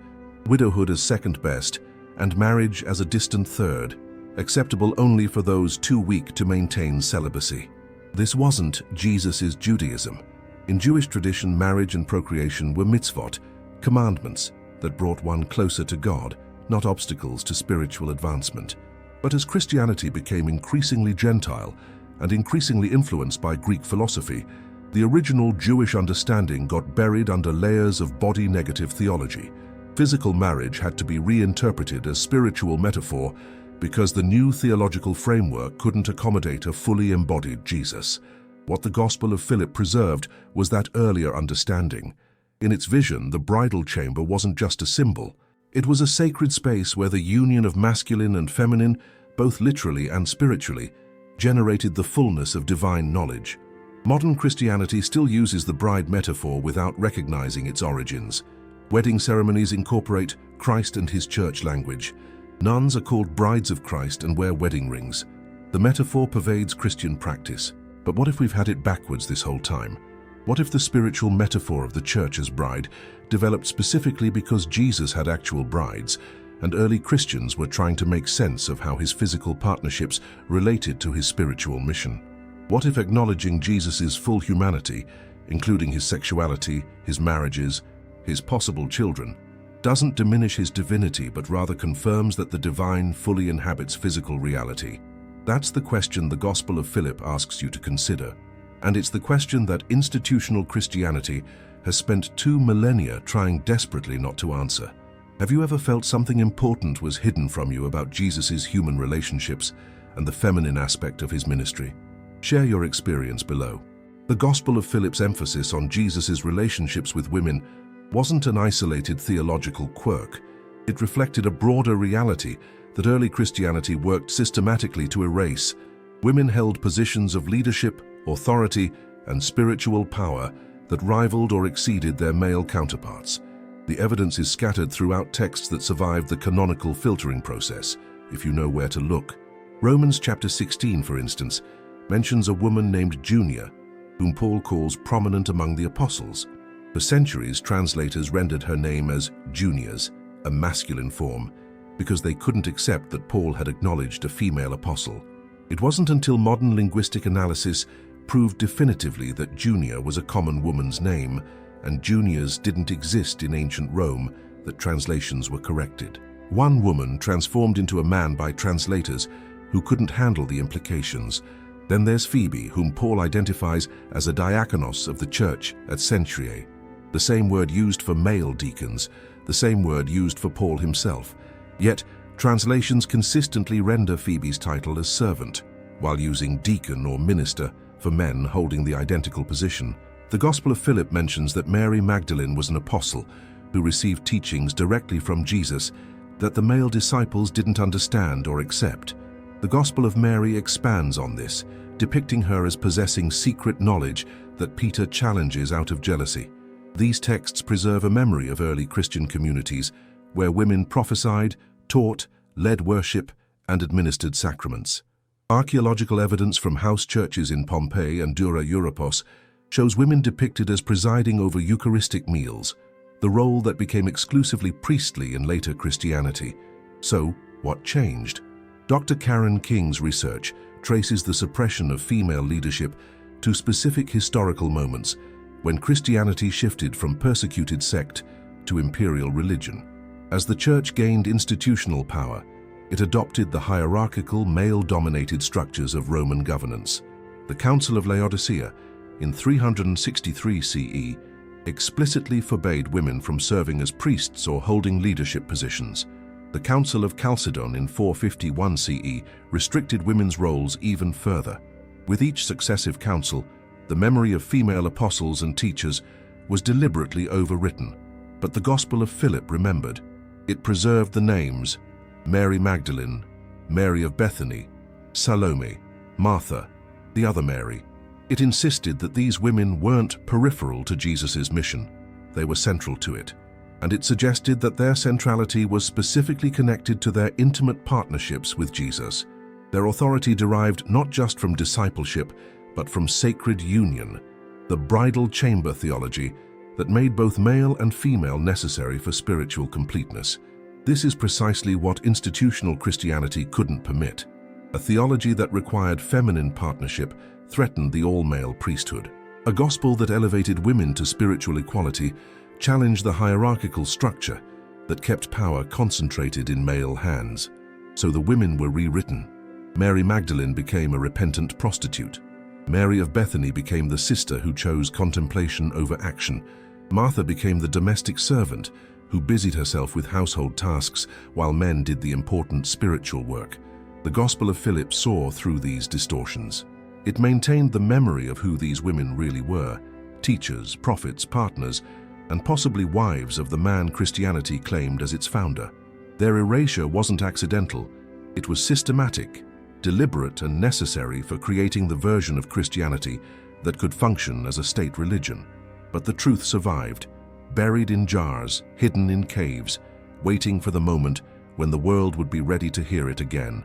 widowhood as second best, and marriage as a distant third, acceptable only for those too weak to maintain celibacy. This wasn't Jesus' Judaism. In Jewish tradition, marriage and procreation were mitzvot, commandments that brought one closer to God, not obstacles to spiritual advancement. But as Christianity became increasingly Gentile and increasingly influenced by Greek philosophy, the original Jewish understanding got buried under layers of body-negative theology. Physical marriage had to be reinterpreted as spiritual metaphor because the new theological framework couldn't accommodate a fully embodied Jesus. What the Gospel of Philip preserved was that earlier understanding. In its vision, the bridal chamber wasn't just a symbol. It was a sacred space where the union of masculine and feminine, both literally and spiritually, generated the fullness of divine knowledge. Modern Christianity still uses the bride metaphor without recognizing its origins. Wedding ceremonies incorporate Christ and his church language. Nuns are called brides of Christ and wear wedding rings. The metaphor pervades Christian practice. But what if we've had it backwards this whole time? What if the spiritual metaphor of the church as bride developed specifically because Jesus had actual brides, and early Christians were trying to make sense of how his physical partnerships related to his spiritual mission? What if acknowledging Jesus' full humanity, including his sexuality, his marriages, his possible children, doesn't diminish his divinity but rather confirms that the divine fully inhabits physical reality? That's the question the Gospel of Philip asks you to consider. And it's the question that institutional Christianity has spent 2 millennia trying desperately not to answer. Have you ever felt something important was hidden from you about Jesus' human relationships and the feminine aspect of his ministry? Share your experience below. The Gospel of Philip's emphasis on Jesus' relationships with women wasn't an isolated theological quirk. It reflected a broader reality that early Christianity worked systematically to erase. Women held positions of leadership, authority, and spiritual power that rivaled or exceeded their male counterparts. The evidence is scattered throughout texts that survived the canonical filtering process, if you know where to look. Romans chapter 16, for instance, mentions a woman named Junia, whom Paul calls prominent among the apostles. For centuries, translators rendered her name as Junias, a masculine form, because they couldn't accept that Paul had acknowledged a female apostle. It wasn't until modern linguistic analysis proved definitively that Junia was a common woman's name, and Junias didn't exist in ancient Rome that translations were corrected. One woman transformed into a man by translators who couldn't handle the implications. Then there's Phoebe, whom Paul identifies as a diakonos of the church at Centriae, the same word used for male deacons, the same word used for Paul himself. Yet, translations consistently render Phoebe's title as servant, while using deacon or minister for men holding the identical position. The Gospel of Philip mentions that Mary Magdalene was an apostle, who received teachings directly from Jesus that the male disciples didn't understand or accept. The Gospel of Mary expands on this, depicting her as possessing secret knowledge that Peter challenges out of jealousy. These texts preserve a memory of early Christian communities where women prophesied, taught, led worship, and administered sacraments. Archaeological evidence from house churches in Pompeii and Dura Europos shows women depicted as presiding over Eucharistic meals, the role that became exclusively priestly in later Christianity. So, what changed? Dr. Karen King's research traces the suppression of female leadership to specific historical moments when Christianity shifted from persecuted sect to imperial religion. As the Church gained institutional power, it adopted the hierarchical, male-dominated structures of Roman governance. The Council of Laodicea, in 363 CE, explicitly forbade women from serving as priests or holding leadership positions. The Council of Chalcedon in 451 CE restricted women's roles even further. With each successive council, the memory of female apostles and teachers was deliberately overwritten, but the Gospel of Philip remembered. It preserved the names Mary Magdalene, Mary of Bethany, Salome, Martha, the other Mary. It insisted that these women weren't peripheral to Jesus' mission. They were central to it, and it suggested that their centrality was specifically connected to their intimate partnerships with Jesus. Their authority derived not just from discipleship, but from sacred union, the bridal chamber theology that made both male and female necessary for spiritual completeness. This is precisely what institutional Christianity couldn't permit. A theology that required feminine partnership threatened the all-male priesthood. A gospel that elevated women to spiritual equality challenged the hierarchical structure that kept power concentrated in male hands. So the women were rewritten. Mary Magdalene became a repentant prostitute. Mary of Bethany became the sister who chose contemplation over action. Martha became the domestic servant who busied herself with household tasks while men did the important spiritual work. The Gospel of Philip saw through these distortions. It maintained the memory of who these women really were, teachers, prophets, partners, and possibly wives of the man Christianity claimed as its founder. Their erasure wasn't accidental. It was systematic, deliberate, and necessary for creating the version of Christianity that could function as a state religion. But the truth survived, buried in jars, hidden in caves, waiting for the moment when the world would be ready to hear it again.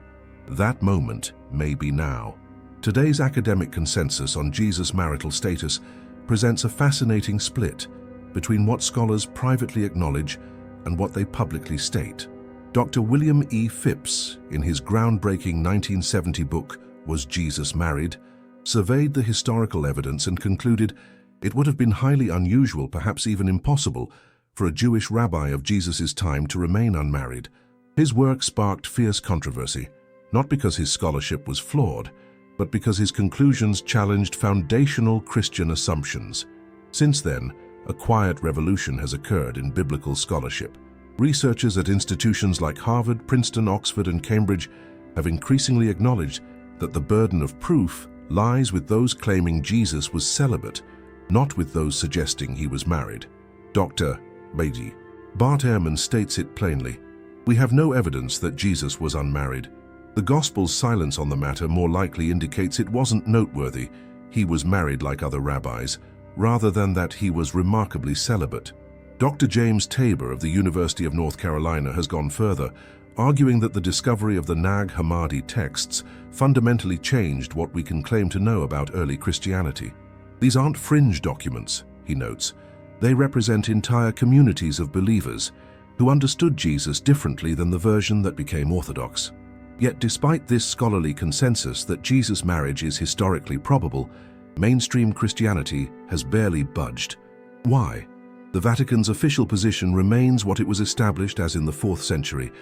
That moment may be now. Today's academic consensus on Jesus' marital status presents a fascinating split between what scholars privately acknowledge and what they publicly state. Dr. William E. Phipps, in his groundbreaking 1970 book, Was Jesus Married?, surveyed the historical evidence and concluded it would have been highly unusual, perhaps even impossible, for a Jewish rabbi of Jesus' time to remain unmarried. His work sparked fierce controversy, not because his scholarship was flawed, but because his conclusions challenged foundational Christian assumptions. Since then, a quiet revolution has occurred in biblical scholarship. Researchers at institutions like Harvard, Princeton, Oxford, and Cambridge have increasingly acknowledged that the burden of proof lies with those claiming Jesus was celibate, not with those suggesting he was married. Dr. Beatty. Bart Ehrman states it plainly. We have no evidence that Jesus was unmarried. The Gospel's silence on the matter more likely indicates it wasn't noteworthy he was married like other rabbis, rather than that he was remarkably celibate. Dr. James Tabor of the University of North Carolina has gone further, arguing that the discovery of the Nag Hammadi texts fundamentally changed what we can claim to know about early Christianity. These aren't fringe documents, he notes. They represent entire communities of believers who understood Jesus differently than the version that became orthodox. Yet despite this scholarly consensus that Jesus' marriage is historically probable, mainstream Christianity has barely budged. Why? The Vatican's official position remains what it was established as in the 4th century.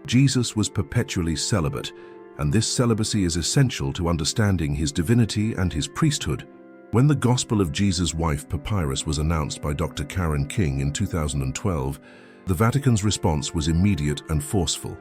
Jesus was perpetually celibate, and this celibacy is essential to understanding his divinity and his priesthood. When the Gospel of Jesus' Wife papyrus was announced by Dr. Karen King in 2012, the Vatican's response was immediate and forceful.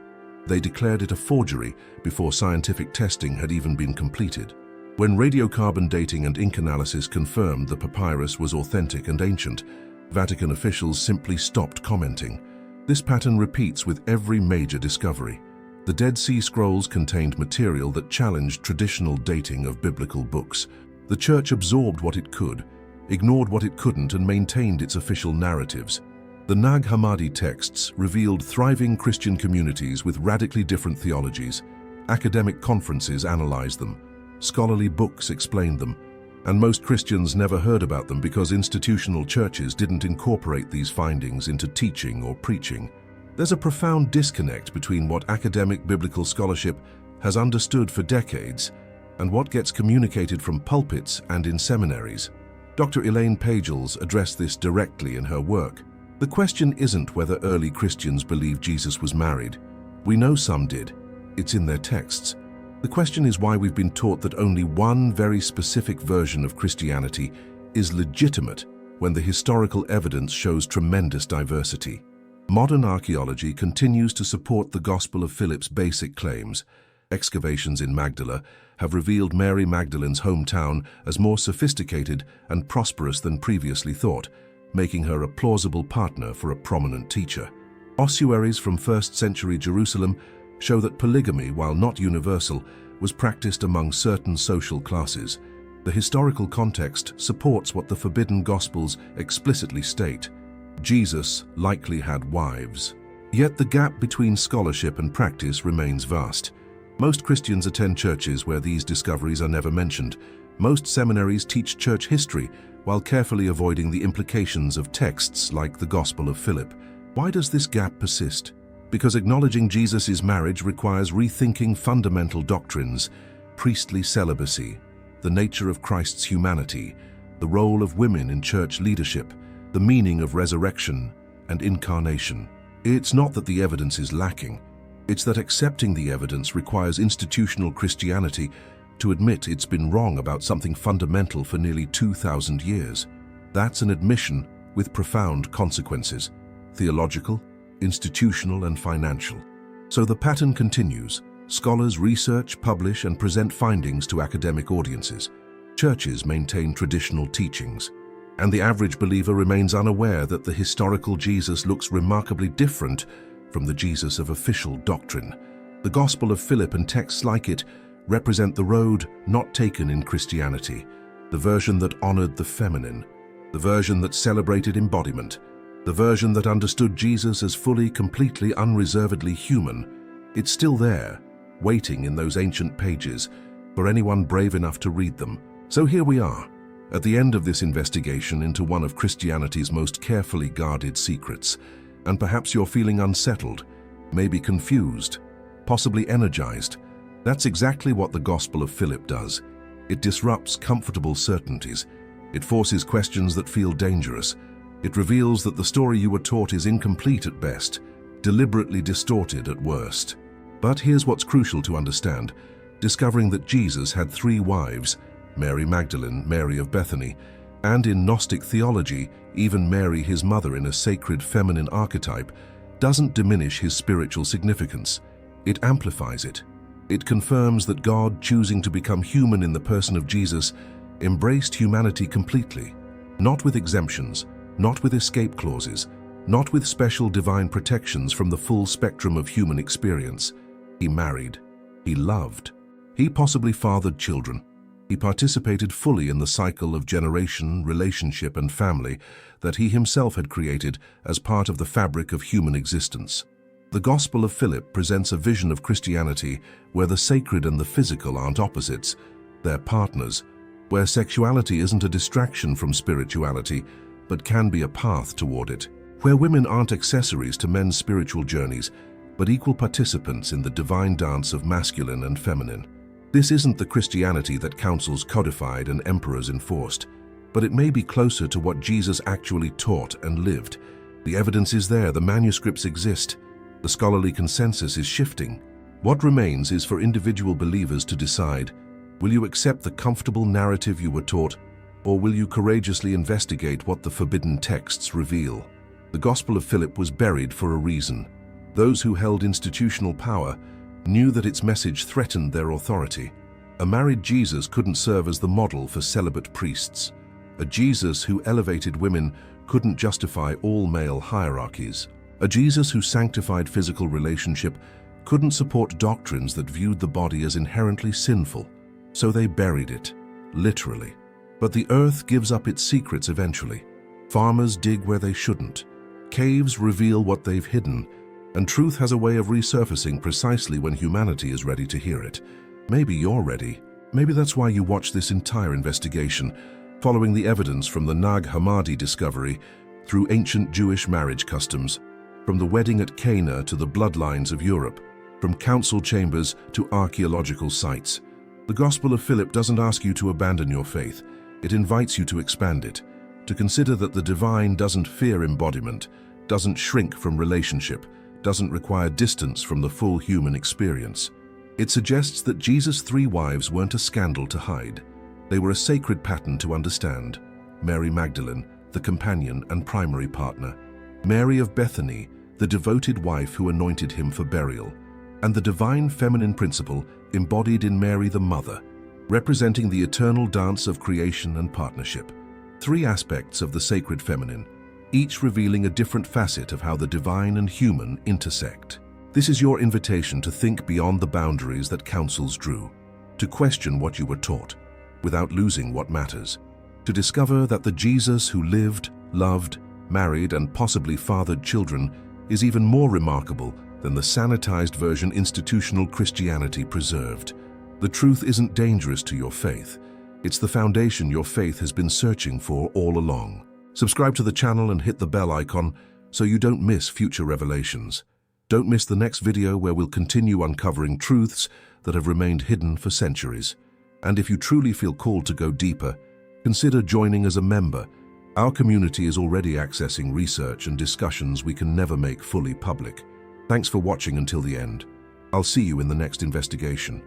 They declared it a forgery before scientific testing had even been completed. When radiocarbon dating and ink analysis confirmed the papyrus was authentic and ancient, Vatican officials simply stopped commenting. This pattern repeats with every major discovery. The Dead Sea Scrolls contained material that challenged traditional dating of biblical books. The Church absorbed what it could, ignored what it couldn't, and maintained its official narratives. The Nag Hammadi texts revealed thriving Christian communities with radically different theologies. Academic conferences analyzed them, scholarly books explained them, and most Christians never heard about them because institutional churches didn't incorporate these findings into teaching or preaching. There's a profound disconnect between what academic biblical scholarship has understood for decades and what gets communicated from pulpits and in seminaries. Dr. Elaine Pagels addressed this directly in her work. The question isn't whether early Christians believed Jesus was married. We know some did. It's in their texts. The question is why we've been taught that only one very specific version of Christianity is legitimate when the historical evidence shows tremendous diversity. Modern archaeology continues to support the Gospel of Philip's basic claims. Excavations in Magdala have revealed Mary Magdalene's hometown as more sophisticated and prosperous than previously thought, making her a plausible partner for a prominent teacher. Ossuaries from 1st century Jerusalem show that polygamy, while not universal, was practiced among certain social classes. The historical context supports what the Forbidden Gospels explicitly state. Jesus likely had wives. Yet the gap between scholarship and practice remains vast. Most Christians attend churches where these discoveries are never mentioned. Most seminaries teach church history while carefully avoiding the implications of texts like the Gospel of Philip. Why does this gap persist? Because acknowledging Jesus' marriage requires rethinking fundamental doctrines: priestly celibacy, the nature of Christ's humanity, the role of women in church leadership, the meaning of resurrection and incarnation. It's not that the evidence is lacking. It's that accepting the evidence requires institutional Christianity to admit it's been wrong about something fundamental for nearly 2,000 years. That's an admission with profound consequences: theological, institutional, and financial. So the pattern continues. Scholars research, publish, and present findings to academic audiences. Churches maintain traditional teachings. And the average believer remains unaware that the historical Jesus looks remarkably different from the Jesus of official doctrine. The Gospel of Philip and texts like it represent the road not taken in Christianity, the version that honored the feminine, the version that celebrated embodiment, the version that understood Jesus as fully, completely, unreservedly human. It's still there, waiting in those ancient pages for anyone brave enough to read them. So here we are, at the end of this investigation into one of Christianity's most carefully guarded secrets. And perhaps you're feeling unsettled, maybe confused, possibly energized. That's exactly what the Gospel of Philip does. It disrupts comfortable certainties. It forces questions that feel dangerous. It reveals that the story you were taught is incomplete at best, deliberately distorted at worst. But here's what's crucial to understand. Discovering that Jesus had 3 wives, Mary Magdalene, Mary of Bethany, and in Gnostic theology, even Mary, his mother, in a sacred feminine archetype, doesn't diminish his spiritual significance. It amplifies it. It confirms that God, choosing to become human in the person of Jesus, embraced humanity completely, not with exemptions, not with escape clauses, not with special divine protections from the full spectrum of human experience. He married. He loved. He possibly fathered children. He participated fully in the cycle of generation, relationship, and family that he himself had created as part of the fabric of human existence. The Gospel of Philip presents a vision of Christianity where the sacred and the physical aren't opposites, they're partners, where sexuality isn't a distraction from spirituality, but can be a path toward it, where women aren't accessories to men's spiritual journeys, but equal participants in the divine dance of masculine and feminine. This isn't the Christianity that councils codified and emperors enforced, but it may be closer to what Jesus actually taught and lived. The evidence is there, the manuscripts exist, the scholarly consensus is shifting. What remains is for individual believers to decide: will you accept the comfortable narrative you were taught, or will you courageously investigate what the forbidden texts reveal? The Gospel of Philip was buried for a reason. Those who held institutional power knew that its message threatened their authority. A married Jesus couldn't serve as the model for celibate priests. A Jesus who elevated women couldn't justify all male hierarchies. A Jesus who sanctified physical relationship couldn't support doctrines that viewed the body as inherently sinful. So they buried it, literally. But the earth gives up its secrets eventually. Farmers dig where they shouldn't. Caves reveal what they've hidden, and truth has a way of resurfacing precisely when humanity is ready to hear it. Maybe you're ready. Maybe that's why you watch this entire investigation, following the evidence from the Nag Hammadi discovery through ancient Jewish marriage customs, from the wedding at Cana to the bloodlines of Europe, from council chambers to archaeological sites. The Gospel of Philip doesn't ask you to abandon your faith. It invites you to expand it, to consider that the divine doesn't fear embodiment, doesn't shrink from relationship, doesn't require distance from the full human experience. It suggests that Jesus' 3 wives weren't a scandal to hide. They were a sacred pattern to understand. Mary Magdalene, the companion and primary partner. Mary of Bethany, the devoted wife who anointed him for burial. And the divine feminine principle embodied in Mary the Mother, representing the eternal dance of creation and partnership. 3 aspects of the sacred feminine, each revealing a different facet of how the divine and human intersect. This is your invitation to think beyond the boundaries that councils drew, to question what you were taught, without losing what matters, to discover that the Jesus who lived, loved, married, and possibly fathered children is even more remarkable than the sanitized version institutional Christianity preserved. The truth isn't dangerous to your faith. It's the foundation your faith has been searching for all along. Subscribe to the channel and hit the bell icon so you don't miss future revelations. Don't miss the next video where we'll continue uncovering truths that have remained hidden for centuries. And if you truly feel called to go deeper, consider joining as a member. Our community is already accessing research and discussions we can never make fully public. Thanks for watching until the end. I'll see you in the next investigation.